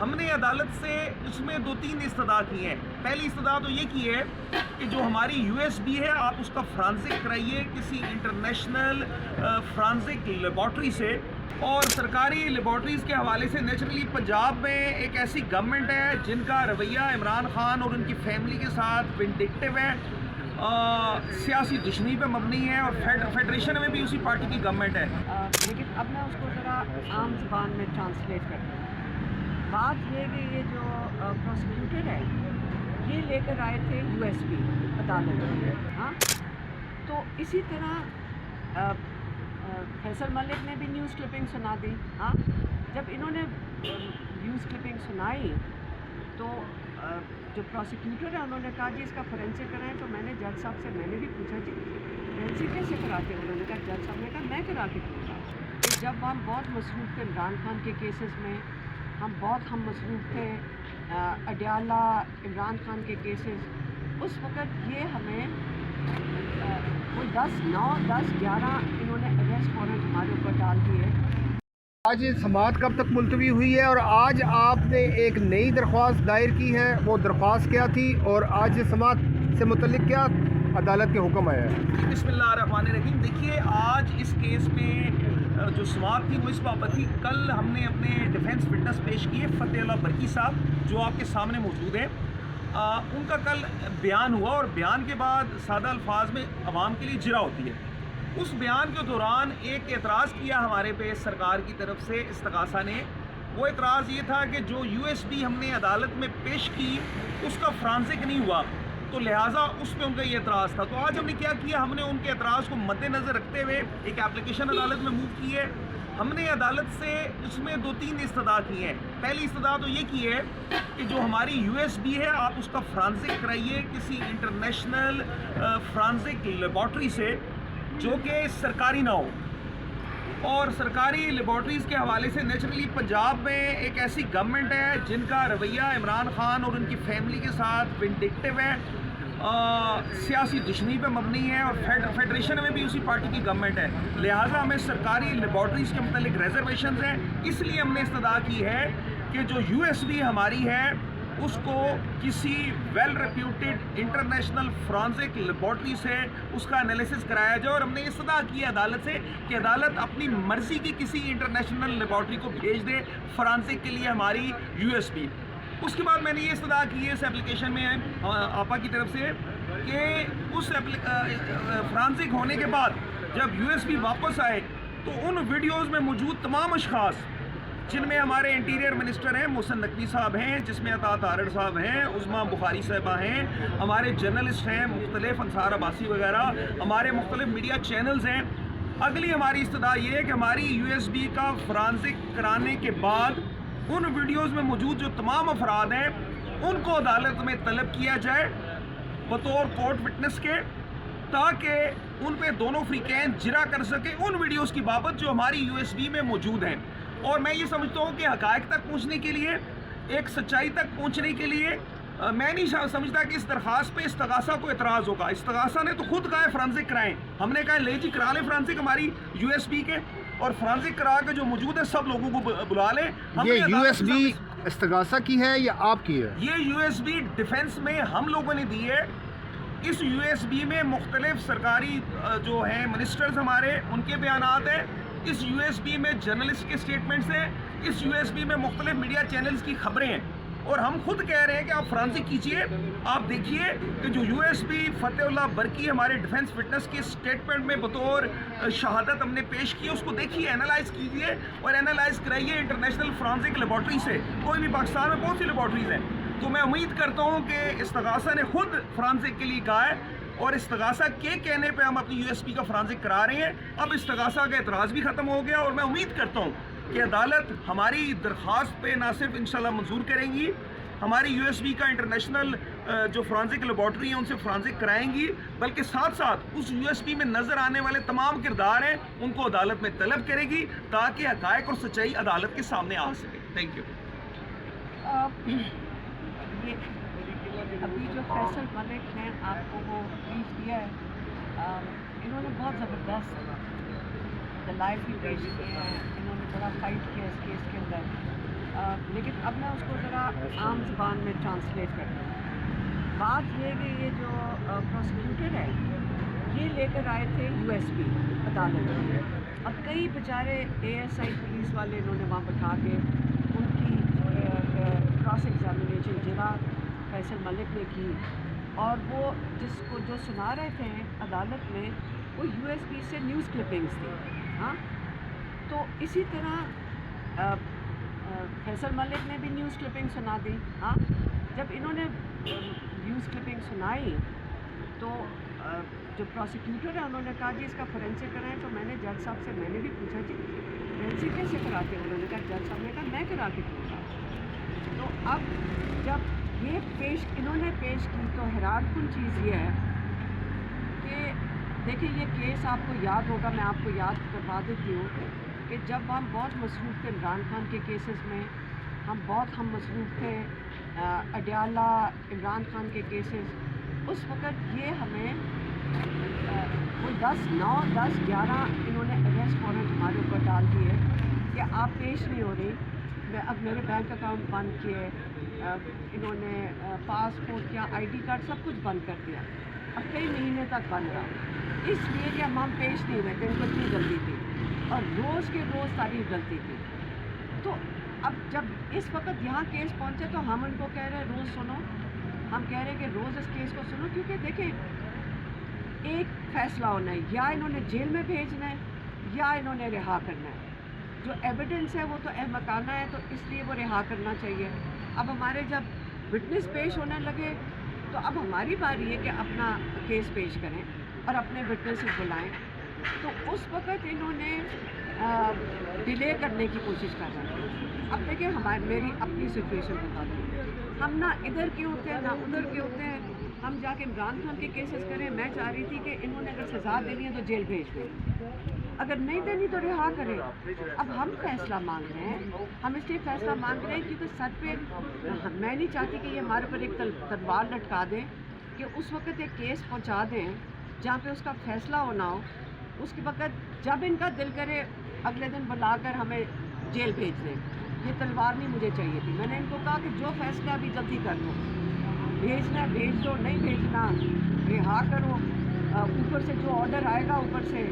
ہم نے عدالت سے اس میں 2-3 استدعا کی ہیں۔ پہلی استدعا تو یہ کی ہے کہ جو ہماری یو ایس بی ہے آپ اس کا فرانزک کرائیے کسی انٹرنیشنل فرانزک لیبارٹری سے، اور سرکاری لیبارٹریز کے حوالے سے نیچرلی پنجاب میں ایک ایسی گورنمنٹ ہے جن کا رویہ عمران خان اور ان کی فیملی کے ساتھ ونڈکٹیو ہے، سیاسی دشمنی پہ مبنی ہے، اور فیڈریشن میں بھی اسی پارٹی کی گورنمنٹ ہے۔ لیکن اب میں اس کو ذرا عام زبان میں ٹرانسلیٹ کرتی ہوں۔ بات یہ کہ یہ جو پروسیکیوٹر ہے یہ لے کر آئے تھے یو ایس بی عدالت میں، ہاں، تو اسی طرح فیصل ملک نے بھی نیوز کلپنگ سنا دی، ہاں، جب انہوں نے نیوز کلپنگ سنائی تو جو پروسیکیوٹر ہے انہوں نے کہا جی اس کا فورینسک کرائیں، تو میں نے جج صاحب سے میں نے بھی پوچھا جی فورینسک کیسے کراتے ہیں؟ انہوں نے کہا جج صاحب نے کہا میں کرا کے دوں گا۔ جب ہم بہت مصروف تھے عمران خان کے کیسز میں، ہم مصروف تھے اڈیالہ عمران خان کے کیسز، اس وقت یہ ہمیں کوئی 10-11 انہوں نے اریسٹ وارنٹ ہمارے اوپر ڈال دیے۔ آج سماعت کب تک ملتوی ہوئی ہے اور آج آپ نے ایک نئی درخواست دائر کی ہے، وہ درخواست کیا تھی اور آج سماعت سے متعلق کیا عدالت کے حکم آیا ہے؟ بسم اللہ الرحمن الرحیم۔ دیکھیے آج اس کیس میں جو سماعت تھی وہ اس بابت تھی، کل ہم نے اپنے ڈیفینس وٹنس پیش کیے فتح اللہ برکی صاحب جو آپ کے سامنے موجود ہیں، ان کا کل بیان ہوا، اور بیان کے بعد سادہ الفاظ میں عوام کے لیے جرا ہوتی ہے۔ اس بیان کے دوران ایک اعتراض کیا ہمارے پہ سرکار کی طرف سے استغاثہ نے، وہ اعتراض یہ تھا کہ جو یو ایس بی ہم نے عدالت میں پیش کی اس کا فرانزک نہیں ہوا، تو لہٰذا اس پہ ان کا یہ اعتراض تھا۔ تو آج ہم نے کیا کیا، ہم نے ان کے اعتراض کو مد نظر رکھتے ہوئے ایک اپلیکیشن عدالت میں موو کی ہے۔ ہم نے عدالت سے اس میں 2-3 استدعا کی ہیں۔ پہلی استدعا تو یہ کی ہے کہ جو ہماری یو ایس بی ہے آپ اس کا فرانزک کرائیے کسی انٹرنیشنل فرانزک لیبارٹری سے جو کہ سرکاری نہ ہو، اور سرکاری لیبارٹریز کے حوالے سے نیچرلی پنجاب میں ایک ایسی گورنمنٹ ہے جن کا رویہ عمران خان اور ان کی فیملی کے ساتھ ونڈکٹیو ہے، سیاسی دشمنی پہ مبنی ہے، اور فیڈریشن میں بھی اسی پارٹی کی گورنمنٹ ہے، لہٰذا ہمیں سرکاری لیبارٹریز کے متعلق ریزرویشنز ہیں۔ اس لیے ہم نے استدعا کی ہے کہ جو یو ایس بی ہماری ہے اس کو کسی well reputed international forensic laboratory سے اس کا انالیسس کرایا جائے، اور ہم نے استدعا کی ہے عدالت سے کہ عدالت اپنی مرضی کی کسی انٹرنیشنل لیبارٹری کو بھیج دے فرانزک کے لیے ہماری یو ایس بی۔ اس کے بعد میں نے یہ استدعا کی ہے اس اپلیکیشن میں آپا کی طرف سے کہ اس فرانزک ہونے کے بعد جب یو ایس بی واپس آئے تو ان ویڈیوز میں موجود تمام اشخاص جن میں ہمارے انٹیریئر منسٹر ہیں محسن نقوی صاحب ہیں، جس میں عطا طارڑ صاحب ہیں، عظمیٰ بخاری صاحبہ ہیں، ہمارے جرنلسٹ ہیں مختلف انصار عباسی وغیرہ، ہمارے مختلف میڈیا چینلز ہیں، اگلی ہماری استدعا یہ ہے کہ ہماری یو ایس بی کا فرانزک کرانے کے بعد ان ویڈیوز میں موجود جو تمام افراد ہیں ان کو عدالت میں طلب کیا جائے بطور کورٹ وٹنس کے، تاکہ ان پہ دونوں فریقین جرا کر سکے ان ویڈیوز کی بابت جو ہماری یو ایس بی میں موجود ہیں۔ اور میں یہ سمجھتا ہوں کہ حقائق تک پہنچنے کے لیے، ایک سچائی تک پہنچنے کے لیے، میں نہیں سمجھتا کہ اس درخواست پہ استغاثہ کو اعتراض ہوگا۔ استغاثہ نے تو خود کہا ہے فرانزک کرائیں، ہم نے کہا لے جی کرا لیں فرانزک ہماری یو ایس بی کے، اور فرانزک کرا کے جو موجود ہے سب لوگوں کو بلا لیں۔ یہ یو ایس بی استغاثہ کی ہے یا آپ کی ہے؟ یہ یو ایس بی ڈیفینس میں ہم لوگوں نے دی ہے۔ اس یو ایس بی میں مختلف سرکاری جو ہیں منسٹرز ہمارے ان کے بیانات ہیں، اس یو ایس بی میں جرنلسٹ کے سٹیٹمنٹس ہیں، اس یو ایس بی میں مختلف میڈیا چینلز کی خبریں ہیں، اور ہم خود کہہ رہے ہیں کہ آپ فرانزک کیجئے۔ آپ دیکھیے کہ جو یو ایس بی فتح اللہ برکی ہمارے ڈیفینس وٹنس کے سٹیٹمنٹ میں بطور شہادت ہم نے پیش کی، اس کو دیکھیے، انالائز کیجئے اور انالائز کرائیے انٹرنیشنل فرانزک لیبارٹری سے۔ کوئی بھی پاکستان میں بہت سی لیبارٹریز ہیں، تو میں امید کرتا ہوں کہ استغاثہ نے خود فرانزک کے لیے کہا ہے، اور استغاثہ کے کہنے پہ ہم اپنی یو ایس بی کا فرانزک کرا رہے ہیں۔ اب استغاثہ کا اعتراض بھی ختم ہو گیا، اور میں امید کرتا ہوں کہ عدالت ہماری درخواست پہ نہ صرف انشاءاللہ منظور کریں گی، ہماری یو ایس بی کا انٹرنیشنل جو فرانزک لیبارٹری ہیں ان سے فرانزک کرائیں گی، بلکہ ساتھ ساتھ اس یو ایس بی میں نظر آنے والے تمام کردار ہیں ان کو عدالت میں طلب کرے گی، تاکہ حقائق اور سچائی عدالت کے سامنے آ سکے۔ Thank you. ابھی جو فیصل ملک نے آپ کو وہ بریف دیا ہے، انہوں نے بہت زبردست دلائل بھی پیش کیے ہیں، انہوں نے بڑا فائٹ کیا اس کیس کے اندر۔ لیکن اب میں اس کو ذرا عام زبان میں ٹرانسلیٹ کرتی ہوں. بات یہ کہ یہ جو پروسیکیوٹر ہے یہ لے کر آئے تھے USB عدالت میں. اب کئی بیچارے ASI پولیس والے انہوں نے وہاں بٹھا کے ان کی کراس ایگزامینیشن جناب فیصل ملک نے کی, اور وہ جس کو جو سنا رہے تھے عدالت میں وہ USB سے نیوز کلپنگس تھی. ہاں, تو اسی طرح فیصل ملک نے بھی نیوز کلپنگ سنا دی. ہاں, جب انہوں نے نیوز کلپنگ سنائی تو جو پروسیکیوٹر ہے انہوں نے کہا جی اس کا فورینسک کرائیں. تو میں نے جج صاحب سے میں نے بھی پوچھا جی فورینسک کیسے کراتے ہیں؟ انہوں نے کہا جج صاحب نے کہا میں کرا کے دوں گا. تو اب جب یہ انہوں نے پیش کی تو حیران کن چیز یہ ہے کہ دیکھیں یہ کیس آپ کو یاد ہوگا, میں آپ کو یاد کروا دیتی ہوں کہ جب ہم بہت مصروف تھے عمران خان کے کیسز میں, ہم مصروف تھے اڈیالہ عمران خان کے کیسز, اس وقت یہ ہمیں وہ 10/9/10/11 انہوں نے اریسٹ وارنٹ ہمارے اوپر ڈال دیے کہ آپ پیش نہیں ہو رہی. اب میرے بینک اکاؤنٹ بند کیے, انہوں نے پاسپورٹ کیا, ID کارڈ سب کچھ بند کر دیا. اب کئی مہینے تک بند رہا اس لیے کہ ہم پیش نہیں ہوئے تھے, ان کو اتنی غلطی تھی اور روز کے روز ساری غلطی تھی. تو اب جب اس وقت یہاں کیس پہنچے تو ہم ان کو کہہ رہے ہیں روز سنو, ہم کہہ رہے ہیں کہ روز اس کیس کو سنو, کیونکہ دیکھیں ایک فیصلہ ہونا ہے, یا انہوں نے جیل میں بھیجنا ہے یا انہوں نے رہا کرنا ہے. جو ایویڈنس ہے وہ تو احمقانہ ہے, تو اس لیے وہ رہا کرنا چاہیے. اب ہمارے جب وٹنس پیش ہونے لگے تو اب ہماری باری ہے کہ اپنا کیس پیش کریں اور اپنے وٹنس بلائیں. تو اس وقت انہوں نے ڈیلے کرنے کی کوشش کر رہے ہیں. اب دیکھیں میری اپنی سچویشن بتا دوں, ہم نہ ادھر کے ہوتے ہیں نہ ادھر کے ہوتے ہیں, ہم جا کے عمران خان کے کیسز کریں. میں چاہ رہی تھی کہ انہوں نے اگر سزا دینی ہے تو جیل بھیج دیں, اگر نہیں دینی تو رہا کریں. اب ہم فیصلہ مانگ رہے ہیں, ہم اس لیے فیصلہ مانگ رہے ہیں کیونکہ سر پہ میں نہیں چاہتی کہ یہ ہمارے اوپر ایک تلوار لٹکا دیں کہ اس وقت ایک کیس پہنچا دیں جہاں پہ اس کا فیصلہ ہونا ہو, اس کے وقت جب ان کا دل کرے اگلے دن بلا کر ہمیں جیل بھیج دیں. یہ تلوار نہیں مجھے چاہیے تھی. میں نے ان کو کہا کہ جو فیصلہ ابھی جلدی کر دو, بھیجنا ہے بھیج دو, نہیں بھیجنا رہا کرو. اوپر سے جو آرڈر آئے گا اوپر سے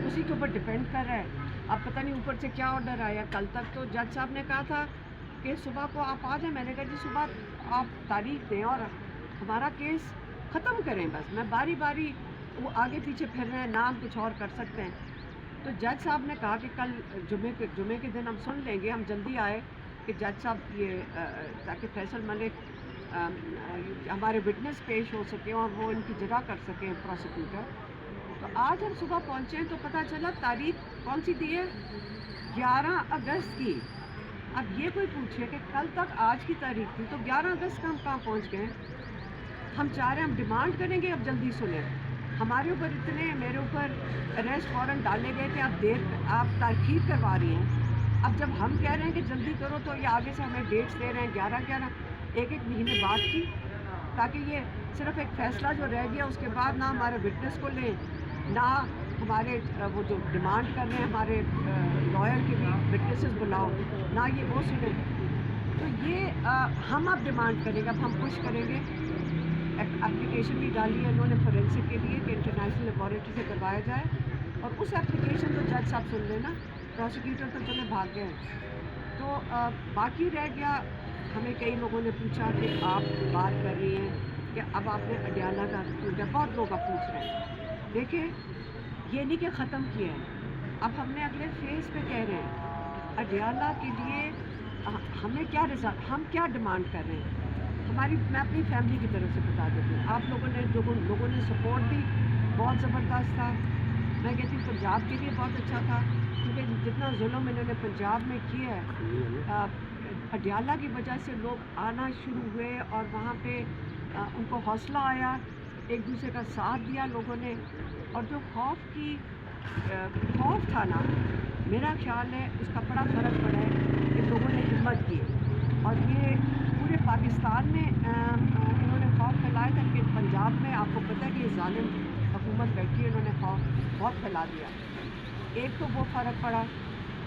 اسی کے اوپر ڈپینڈ کر رہا ہے. اب پتہ نہیں اوپر سے کیا آرڈر آیا. کل تک تو جج صاحب نے کہا تھا کہ صبح کو آپ آ جائیں. میں نے کہا جی صبح آپ تاریخ دیں اور ہمارا کیس ختم کریں, بس میں باری باری وہ آگے پیچھے پھر رہے ہیں, نہ ہم کچھ اور کر سکتے ہیں. تو جج صاحب نے کہا کہ کل جمعے کے دن ہم سن لیں گے. ہم جلدی آئے کہ جج صاحب یہ تاکہ فیصل ملک ہمارے وٹنس پیش ہو سکیں اور وہ ان کی جگہ کر سکیں پروسیکیوٹر. تو آج ہم صبح پہنچے تو پتہ چلا تاریخ کون سی دی ہے, 11 اگست کی. اب یہ کوئی پوچھے کہ کل تک آج کی تاریخ تھی, تو 11 اگست کا ہم کہاں پہنچ گئے. ہم چاہ رہے ہیں ہم ڈیمانڈ کریں گے اب جلدی سنیں. ہمارے اوپر اتنے میرے اوپر اریسٹ وارنٹ ڈالے گئے کہ آپ تاخیر کروا رہی ہیں. اب جب ہم کہہ رہے ہیں کہ جلدی کرو تو یہ آگے سے ہمیں ڈیٹس دے رہے ہیں 11 ایک مہینے بعد کی, تاکہ یہ صرف ایک فیصلہ جو رہ گیا اس کے بعد نہ ہمارے وٹنس کو لیں, نہ ہمارے وہ جو ڈیمانڈ کر رہے ہیں ہمارے لائر کے بھی وٹنسز بلاؤ, نہ یہ وہ سنیں. تو یہ ہم اب ڈیمانڈ کریں گے, اب ہم پش کریں گے. اپلیکیشن بھی ڈالی ہے انہوں نے فورینسک کے لیے کہ انٹرنیشنل لیبارٹری سے کروایا جائے, اور اس اپلیکیشن کو جج صاحب سن لینا, پروسیکیوٹر تو چلے بھاگ گئے. تو باقی رہ گیا, ہمیں کئی لوگوں نے پوچھا کہ آپ بات کر رہی ہیں کہ اب آپ نے اڈیالہ کا کیونکہ بہت لوگ اب پوچھ رہے ہیں. دیکھیں یہ نہیں کہ ختم کیا ہے, اب ہم نے اگلے فیز پہ کہہ رہے ہیں اڈیالہ کے لیے ہمیں کیا ہم کیا ڈیمانڈ کر رہے ہیں. میں اپنی فیملی کی طرف سے بتا دیتی ہوں, آپ لوگوں نے سپورٹ بھی بہت زبردست تھا. میں کہتی ہوں پنجاب کے لیے بہت اچھا تھا, کیونکہ جتنا ظلم انہوں نے پنجاب میں کیا ہے, اڈیالہ کی وجہ سے لوگ آنا شروع ہوئے اور وہاں پہ ان کو حوصلہ آیا, ایک دوسرے کا ساتھ دیا لوگوں نے. اور جو خوف تھا نا, میرا خیال ہے اس کا بڑا فرق پڑا ہے کہ لوگوں نے ہمت کی. اور یہ پورے پاکستان میں انہوں نے خوف پھیلایا تھا, لیکن پنجاب میں آپ کو پتہ ہے کہ یہ ظالم حکومت بیٹھی ہے, انہوں نے خوف بہت پھیلا دیا. ایک تو وہ فرق پڑا.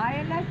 ILF